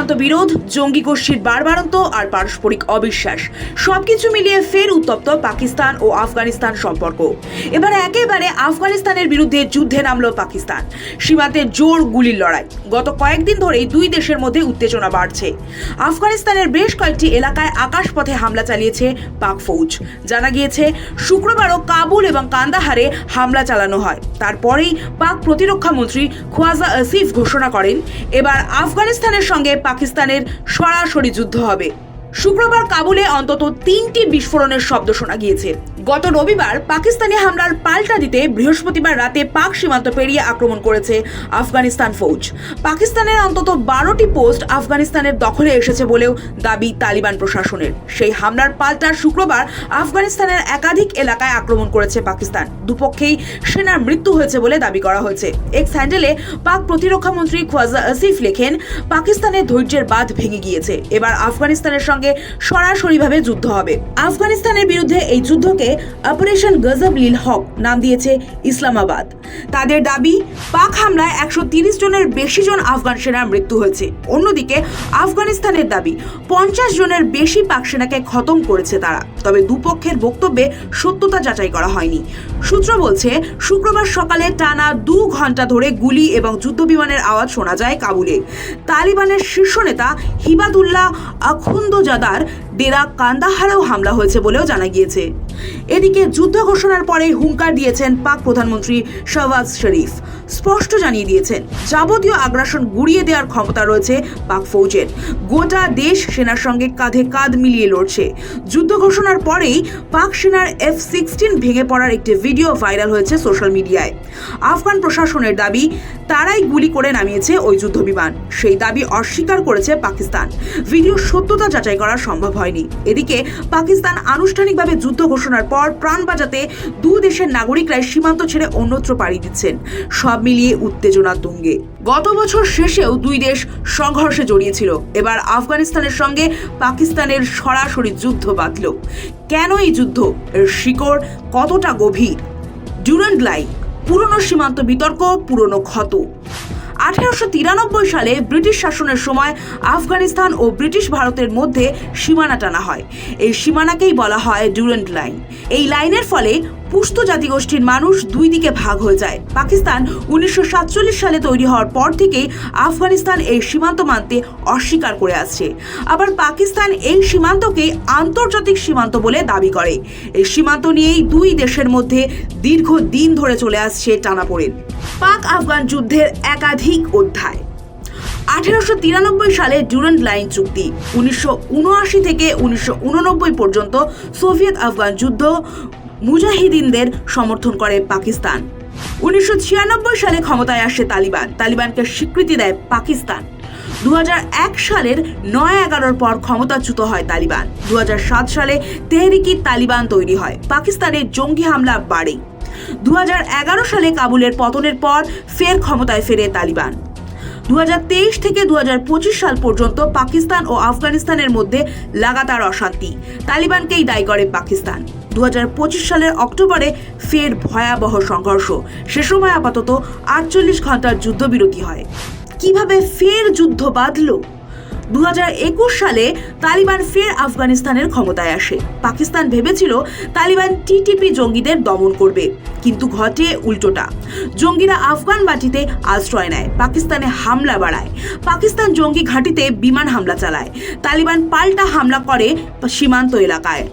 সীমান্ত বিরোধ, জঙ্গি গোষ্ঠীর বাড়বাড়ন্ত আর পারস্পরিক অবিশ্বাস সবকিছু মিলিয়ে ফের উত্তপ্ত পাকিস্তান ও আফগানিস্তান সম্পর্ক। এবার একেবারে আফগানিস্তানের বিরুদ্ধে যুদ্ধে নামলো পাকিস্তান। সীমান্তে জোর গুলির লড়াই। গত কয়েকদিন ধরেই দুই দেশের মধ্যে উত্তেজনা বাড়ছে। আফগানিস্তানের বেশ কয়েকটি এলাকায় আকাশপথে হামলা চালিয়েছে পাক ফৌজ। জানা গিয়েছে শুক্রবারও কাবুল এবং কান্দাহারে হামলা চালানো হয়। তারপরেই পাক প্রতিরক্ষা মন্ত্রী খোয়াজা আসিফ ঘোষণা করেন, এবার আফগানিস্তানের সঙ্গে পাকিস্তানের সরাসরি যুদ্ধ হবে। শুক্রবার কাবুলে অন্তত 3টি বিস্ফোরণের শব্দ শোনা গিয়েছে। গত রবিবার পাকিস্তানি হামলার পাল্টা দিতে বৃহস্পতিবার রাতে পাক সীমান্ত পেরিয়ে আক্রমণ করেছে আফগানিস্তান ফৌজ। পাকিস্তানের অন্তত 12টি পোস্ট আফগানিস্তানের দখলে এসেছে বলেও দাবি তালিবান প্রশাসনের। সেই হামলার পাল্টা শুক্রবার আফগানিস্তানের একাধিক এলাকায় আক্রমণ করেছে পাকিস্তান। দুপক্ষেই সেনার মৃত্যু হয়েছে বলে দাবি করা হয়েছে। এক্স হ্যান্ডেলে পাক প্রতিরক্ষা মন্ত্রী খোয়াজা আসিফ লেখেন, পাকিস্তানের ধৈর্যের বাঁধ ভেঙে গিয়েছে। এবার আফগানিস্তানের সঙ্গে সরাসরিভাবে যুদ্ধ হবে। আফগানিস্তানের বিরুদ্ধে এই যুদ্ধকে অপারেশন গজব লিল হক নাম দিয়েছে ইসলামাবাদ। তাদের দাবি, পাক হামলায় 130 জনের বেশি জন আফগান সেনার মৃত্যু হয়েছে। অন্যদিকে আফগানিস্তানের দাবি 50 জনের বেশি পাক সেনাকে খতম করেছে তারা। তবে দুপক্ষের বক্তব্যে সত্যতা যাচাই করা হয়নি। সূত্র বলছে, শুক্রবার সকালে টানা 2 ঘন্টা ধরে গুলি এবং যুদ্ধবিমানের আওয়াজ শোনা যায় কাবুলে। তালিবানের শীর্ষ নেতা হিবাদুল্লাহ আখুন্দজাদার ডেরা কান্দাহারেও হামলা হয়েছে বলেও জানা গিয়েছে। এদিকে যুদ্ধ ঘোষণার পরে হুঙ্কার দিয়েছেন পাক প্রধানমন্ত্রী শাহবাজ শরীফ। স্পষ্ট জানিয়ে দিয়েছেন, যাবতীয় আগ্রাসন গুড়িয়ে দেওয়ার ক্ষমতা রয়েছে পাক ফৌজের। গোটা দেশ সেনার সঙ্গে কাঁধে কাঁধ মিলিয়ে লড়ছে। যুদ্ধ ঘোষণার পরেই পাক সেনার F-16 ভেঙে পড়ার একটি ভিডিও ভাইরাল হয়েছে সোশ্যাল মিডিয়ায়। আফগান প্রশাসনের দাবি, তারাই গুলি করে নামিয়েছে ওই যুদ্ধবিমান। সেই দাবি অস্বীকার করেছে পাকিস্তান। ভিডিওর সত্যতা যাচাই করা সম্ভব হয়নি। এদিকে পাকিস্তান আনুষ্ঠানিকভাবে যুদ্ধ ঘোষণার পর প্রাণ বাঁচাতে দুই দেশের নাগরিকরাই সীমান্ত ছেড়ে অন্যত্র পাড়ি দিচ্ছেন। সব মিলিয়ে উত্তেজনা তুঙ্গে। গত বছর শেষেও দুই দেশ সংঘর্ষে জড়িয়েছিল। এবার আফগানিস্তানের সঙ্গে পাকিস্তানের সরাসরি যুদ্ধ বাঁধল। কেন এই যুদ্ধ? এর শিকড় কতটা গভীর? ডুরান্ড লাইন, পুরনো সীমান্ত বিতর্ক, পুরনো ক্ষত। 1893 সালে ব্রিটিশ শাসনের সময় আফগানিস্তান ও ব্রিটিশ ভারতের মধ্যে সীমানা টানা হয়। এই সীমানাকেই বলা হয় ডুরান্ড লাইন। এই লাইনের ফলে পুশতু জাতিগোষ্ঠীর মানুষ দুই দিকে ভাগ হয়ে যায়। পাকিস্তান 1947 সালে তৈরি হওয়ার পর থেকেই আফগানিস্তান এই সীমান্ত মানতে অস্বীকার করে আসছে। আবার পাকিস্তান এই সীমান্তকেই আন্তর্জাতিক সীমান্ত বলে দাবি করে। এই সীমান্ত নিয়েই দুই দেশের মধ্যে দীর্ঘদিন ধরে চলে আসছে টানাপোড়েন। পাক আফগান যুদ্ধের একাধিক অধ্যায়। 1893 সালে ডুরান্ড লাইন চুক্তি। 1979 থেকে 1989 পর্যন্ত সোভিয়েত আফগান যুদ্ধ, মুজাহিদিনদের সমর্থন করে পাকিস্তান। 1996 সালে ক্ষমতায় আসে তালিবান। তালিবানকে স্বীকৃতি দেয় পাকিস্তান। 2001 সালের 9/11 পর ক্ষমতাচ্যুত হয় তালিবান। 2007 সালে তেহরিকি তালিবান তৈরি হয়। পাকিস্তানের জঙ্গি হামলা বাড়ে। 2011 সালে কাবুলের পতনের পর ফের ক্ষমতায় ফেরে তালিবান। 2023 থেকে 2025 সাল পর্যন্ত পাকিস্তান ও আফগানিস্তানের মধ্যে লাগাতার অশান্তি। তালিবানকেই দায়ী করে পাকিস্তান। 2025 সালের অক্টোবরে ফের ভয়াবহ সংঘর্ষ। সে সময় আপাতত 48 ঘন্টার যুদ্ধবিরতি হয়। কিভাবে ফের যুদ্ধ বাঁধল? 2021 সালে তালিবান ফের আফগানিস্তানের ক্ষমতায় আসে। পাকিস্তান ভেবেছিল তালিবান TTP জঙ্গিদের দমন করবে, কিন্তু ঘটে উল্টোটা। জঙ্গিরা আফগান মাটিতে আশ্রয় নেয়, পাকিস্তানে হামলা বাড়ায়। পাকিস্তান জঙ্গি ঘাঁটিতে বিমান হামলা চালায়। তালিবান পাল্টা হামলা করে সীমান্ত এলাকায়।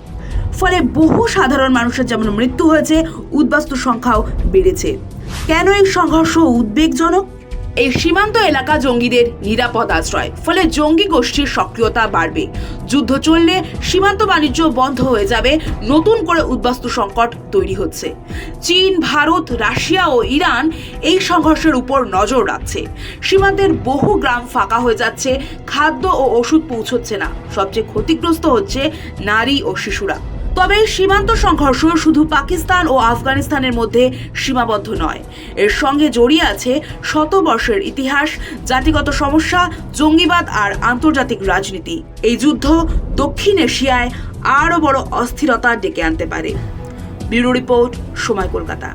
ফলে বহু সাধারণ মানুষের যেমন মৃত্যু হয়েছে, উদ্বাস্তু সংখ্যাও বেড়েছে। কেন এই সংঘর্ষ উদ্বেগজনক? এই সীমান্ত এলাকা জঙ্গিদের নিরাপদ আশ্রয়। ফলে জঙ্গি গোষ্ঠীর সক্রিয়তা বাড়বে। যুদ্ধ চললে সীমান্ত বাণিজ্য বন্ধ হয়ে যাবে। নতুন করে উদ্বাস্তু সংকট তৈরি হচ্ছে। চীন, ভারত, রাশিয়া ও ইরান এই সংঘর্ষের উপর নজর রাখছে। সীমান্তের বহু গ্রাম ফাঁকা হয়ে যাচ্ছে। খাদ্য ও ওষুধ পৌঁছচ্ছে না। সবচেয়ে ক্ষতিগ্রস্ত হচ্ছে নারী ও শিশুরা। তবে সীমান্ত সংঘর্ষ শুধু পাকিস্তান ও আফগানিস্তানের মধ্যে সীমাবদ্ধ নয়। এর সঙ্গে জড়িয়ে আছে শতবর্ষের ইতিহাস, জাতিগত সমস্যা, জঙ্গিবাদ আর আন্তর্জাতিক রাজনীতি। এই যুদ্ধ দক্ষিণ এশিয়ায় আরও বড় অস্থিরতা ডেকে আনতে পারে। ব্যুরো রিপোর্ট, সময় কলকাতা।